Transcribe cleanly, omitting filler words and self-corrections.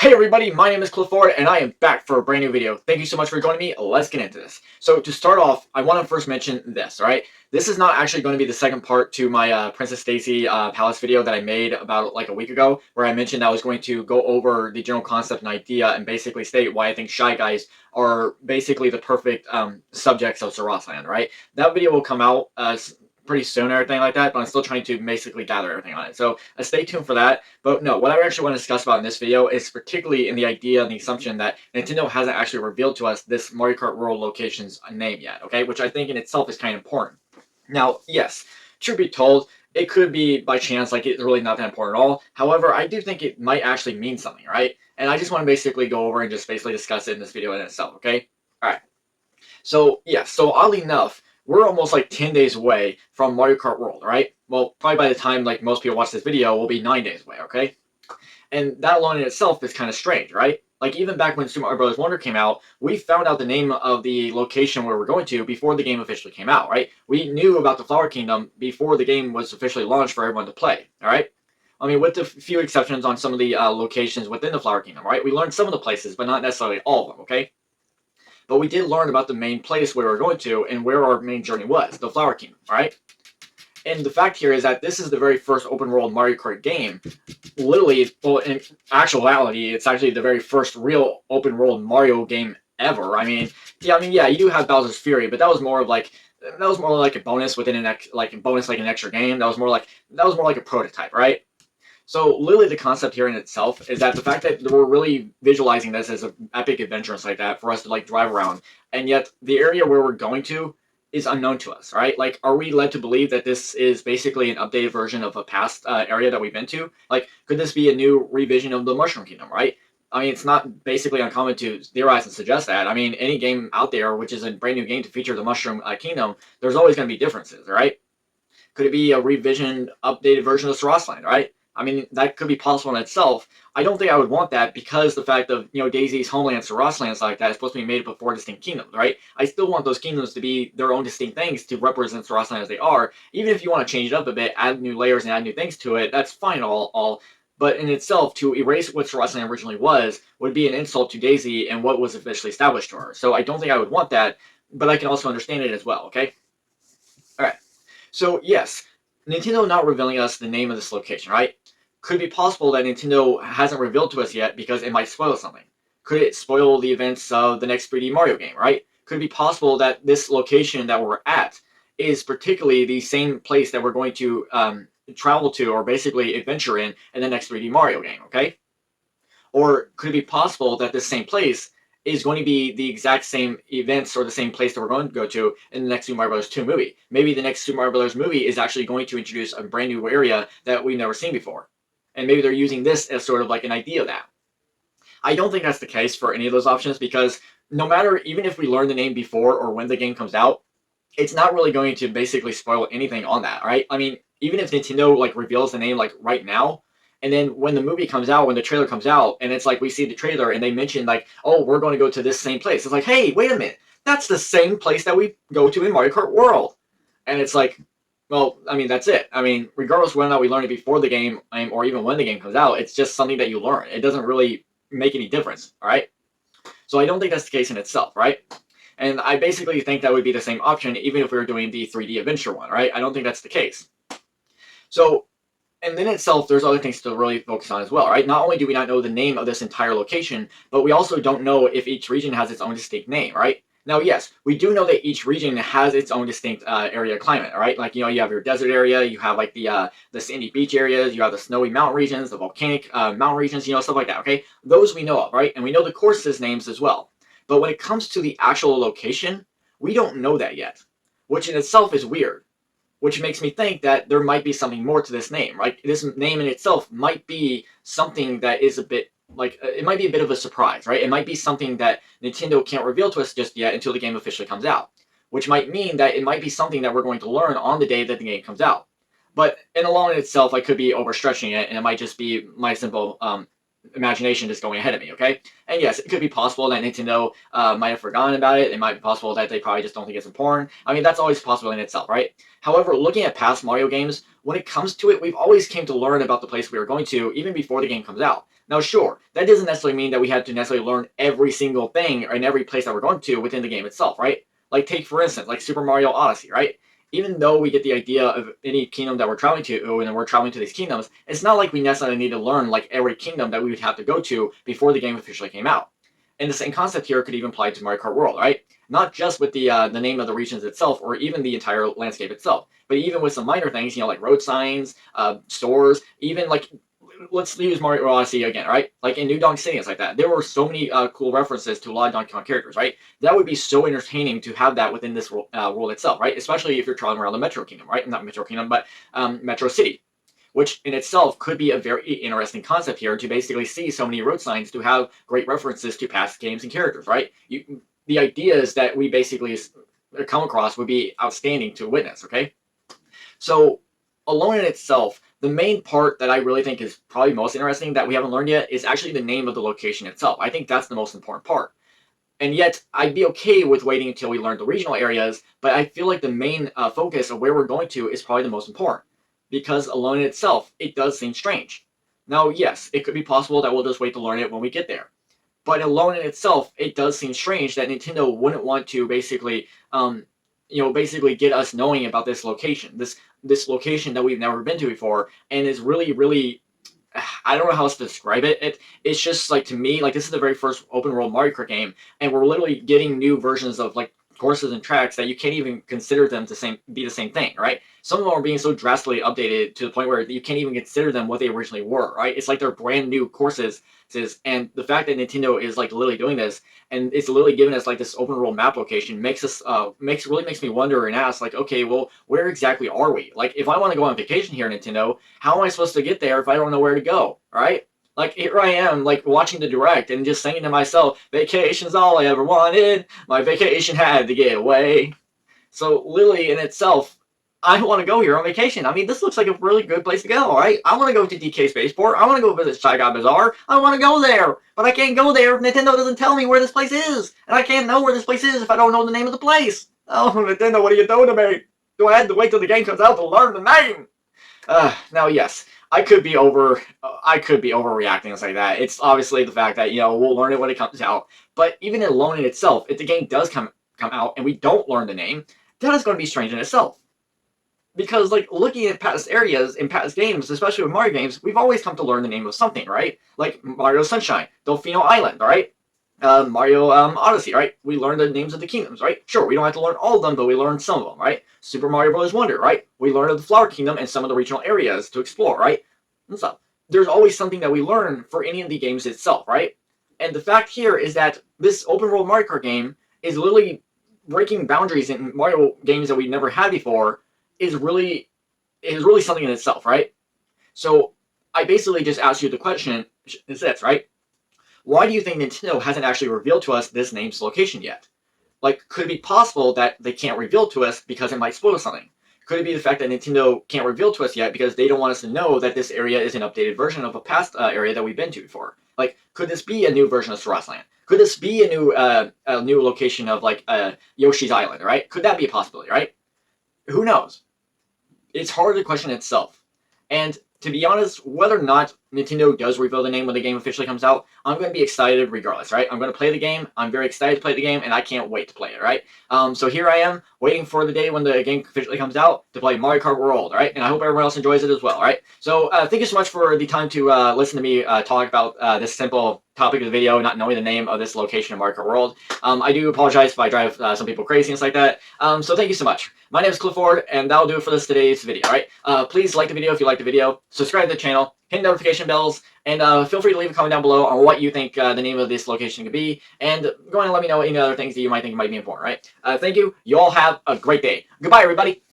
Hey everybody, my name is Clif and I am back for a brand new video. Thank you so much for joining me. Let's get into this. So to start off, I want to first mention this, alright? This is not actually going to be the second part to my Princess Daisy Palace video that I made about like a week ago, where I mentioned I was going to go over the general concept and idea and basically state why I think Shy Guys are basically the perfect subjects of Sarasaland, right? That video will come out pretty soon or everything like that, but I'm still trying to basically gather everything on it. So stay tuned for that. But no, what I actually want to discuss about in this video is particularly in the idea and the assumption that Nintendo hasn't actually revealed to us this Mario Kart World location's name yet, okay? Which I think in itself is kind of important. Now, yes, truth be told, it could be by chance, like it's really not that important at all. However, I do think it might actually mean something, right? And I just want to basically go over and just basically discuss it in this video in itself, okay? Alright. So, yeah, so oddly enough, we're almost like 10 days away from Mario Kart World, right? Well, probably by the time like most people watch this video, we'll be 9 days away, okay? And that alone in itself is kind of strange, right? Like even back when Super Mario Bros. Wonder came out, we found out the name of the location where we're going to before the game officially came out, right? We knew about the Flower Kingdom before the game was officially launched for everyone to play, all right? I mean, with a few exceptions on some of the locations within the Flower Kingdom, right? We learned some of the places, but not necessarily all of them, okay? But we did learn about the main place where we're going to and where our main journey was, the Flower Kingdom, right? And the fact here is that this is the very first open world Mario Kart game. Literally, well, in actuality, it's actually the very first real open world Mario game ever. I mean, yeah, you do have Bowser's Fury, but that was more like a bonus within an extra game. That was more like a prototype, right? So literally the concept here in itself is that the fact that we're really visualizing this as an epic adventure like that for us to like drive around, and yet the area where we're going to is unknown to us, right? Like, are we led to believe that this is basically an updated version of a past area that we've been to? Like, could this be a new revision of the Mushroom Kingdom, right? I mean, it's not basically uncommon to theorize and suggest that. I mean, any game out there which is a brand new game to feature the Mushroom Kingdom, there's always going to be differences, right? Could it be a revision, updated version of Sarasaland, right? I mean, that could be possible in itself. I don't think I would want that because the fact of, Daisy's homeland, Sarasaland, like that is supposed to be made up of 4 distinct kingdoms, right? I still want those kingdoms to be their own distinct things to represent Sarasaland as they are. Even if you want to change it up a bit, add new layers and add new things to it, that's fine all. But in itself, to erase what Sarasaland originally was would be an insult to Daisy and what was officially established to her. So I don't think I would want that, but I can also understand it as well, okay? Alright. So, yes, Nintendo not revealing us the name of this location, right? Could it be possible that Nintendo hasn't revealed to us yet because it might spoil something? Could it spoil the events of the next 3D Mario game, right? Could it be possible that this location that we're at is particularly the same place that we're going to travel to or basically adventure in the next 3D Mario game, okay? Or could it be possible that this same place is going to be the exact same events or the same place that we're going to go to in the next Super Mario Bros. 2 movie? Maybe the next Super Mario Bros. Movie is actually going to introduce a brand new area that we've never seen before. And maybe they're using this as sort of like an idea of that. I don't think that's the case for any of those options because no matter, even if we learn the name before or when the game comes out, it's not really going to basically spoil anything on that, right? I mean, even if Nintendo like reveals the name like right now, and then when the movie comes out, when the trailer comes out, and it's like we see the trailer and they mention like, oh, we're going to go to this same place. It's like, hey, wait a minute. That's the same place that we go to in Mario Kart World. And it's like, well, I mean, that's it. I mean, regardless of whether or not we learn it before the game or even when the game comes out, it's just something that you learn. It doesn't really make any difference, all right? So I don't think that's the case in itself, right? And I basically think that would be the same option even if we were doing the 3D adventure one, right? I don't think that's the case. So, and in itself, there's other things to really focus on as well, right? Not only do we not know the name of this entire location, but we also don't know if each region has its own distinct name, right? Now, yes, we do know that each region has its own distinct area of climate, right? Like, you have your desert area, you have like the sandy beach areas, you have the snowy mountain regions, the volcanic mountain regions, stuff like that, okay? Those we know of, right? And we know the courses names as well. But when it comes to the actual location, we don't know that yet, which in itself is weird, which makes me think that there might be something more to this name, right? This name in itself might be something that is a bit like, it might be a bit of a surprise, right? It might be something that Nintendo can't reveal to us just yet until the game officially comes out, which might mean that it might be something that we're going to learn on the day that the game comes out. But in alone in itself, I could be overstretching it, and it might just be my simple imagination just going ahead of me, okay? And yes, it could be possible that Nintendo might have forgotten about it. It might be possible that they probably just don't think it's important. I mean, that's always possible in itself, right? However, looking at past Mario games, when it comes to it, we've always came to learn about the place we were going to even before the game comes out. Now, sure, that doesn't necessarily mean that we have to necessarily learn every single thing in every place that we're going to within the game itself, right? Like, take, for instance, like Super Mario Odyssey, right? Even though we get the idea of any kingdom that we're traveling to, and we're traveling to these kingdoms, it's not like we necessarily need to learn, like, every kingdom that we would have to go to before the game officially came out. And the same concept here could even apply to Mario Kart World, right? Not just with the name of the regions itself, or even the entire landscape itself, but even with some minor things, like road signs, stores, even like, let's use Mario Odyssey again, right? Like in New Donk City, it's like that. There were so many cool references to a lot of Donkey Kong characters, right? That would be so entertaining to have that within this world itself, right? Especially if you're traveling around the Metro Kingdom, right? Not Metro Kingdom, but Metro City, which in itself could be a very interesting concept here, to basically see so many road signs to have great references to past games and characters, right? The ideas that we basically come across would be outstanding to witness, okay? So, alone in itself, the main part that I really think is probably most interesting that we haven't learned yet is actually the name of the location itself. I think that's the most important part. And yet, I'd be okay with waiting until we learn the regional areas, but I feel like the main focus of where we're going to is probably the most important. Because alone in itself, it does seem strange. Now, yes, it could be possible that we'll just wait to learn it when we get there. But alone in itself, it does seem strange that Nintendo wouldn't want to basically, basically get us knowing about this location. This location that we've never been to before, and is really, really, I don't know how else to describe it. It's just like, to me, like, this is the very first open world Mario Kart game, and we're literally getting new versions of like courses and tracks that you can't even consider them to be the same thing, right? Some of them are being so drastically updated to the point where you can't even consider them what they originally were, right? It's like they're brand new courses, and the fact that Nintendo is like literally doing this, and it's literally giving us like this open world map location, makes me wonder and ask, like, okay, well, where exactly are we? Like, if I want to go on vacation here, Nintendo, how am I supposed to get there if I don't know where to go, right? Like, here I am, like, watching the direct and just saying to myself, vacation's all I ever wanted. My vacation had to get away. So, literally, in itself, I want to go here on vacation. I mean, this looks like a really good place to go, right? I want to go to DK Spaceport. I want to go visit Shy Guy Bazaar. I want to go there. But I can't go there if Nintendo doesn't tell me where this place is. And I can't know where this place is if I don't know the name of the place. Oh, Nintendo, what are you doing to me? Do I have to wait till the game comes out to learn the name? Now, yes, I could be overreacting and say that. It's obviously the fact that, we'll learn it when it comes out. But even alone in itself, if the game does come out and we don't learn the name, that is going to be strange in itself. Because, like, looking at past areas in past games, especially with Mario games, we've always come to learn the name of something, right? Like Mario Sunshine, Delfino Island, right? Mario Odyssey, right? We learned the names of the kingdoms, right? Sure, we don't have to learn all of them, but we learned some of them, right? Super Mario Bros. Wonder, right? We learned of the Flower Kingdom and some of the regional areas to explore, right? And stuff. There's always something that we learn for any of the games itself, right? And the fact here is that this open world Mario Kart game is literally breaking boundaries in Mario games that we've never had before, is really something in itself, right? So I basically just asked you the question, is this, right? Why do you think Nintendo hasn't actually revealed to us this name's location yet? Like, could it be possible that they can't reveal to us because it might spoil something? Could it be the fact that Nintendo can't reveal to us yet because they don't want us to know that this area is an updated version of a past area that we've been to before? Like, could this be a new version of Sarasaland? Could this be a new location of, like, Yoshi's Island, right? Could that be a possibility, right? Who knows? It's hard to question itself. And to be honest, whether or not Nintendo does reveal the name when the game officially comes out, I'm going to be excited regardless, right? I'm going to play the game. I'm very excited to play the game, and I can't wait to play it, right? So here I am, waiting for the day when the game officially comes out to play Mario Kart World, right? And I hope everyone else enjoys it as well, right? So thank you so much for the time to listen to me talk about this simple topic of the video, not knowing the name of this location in Mario Kart World. I do apologize if I drive some people crazy and stuff like that. So thank you so much. My name is Clif, and that'll do it for today's video, right? Please like the video if you like the video, subscribe to the channel, hit notification bells, and feel free to leave a comment down below on what you think the name of this location could be, and go ahead and let me know any other things that you might think might be important, right? Thank you. You all have a great day. Goodbye, everybody.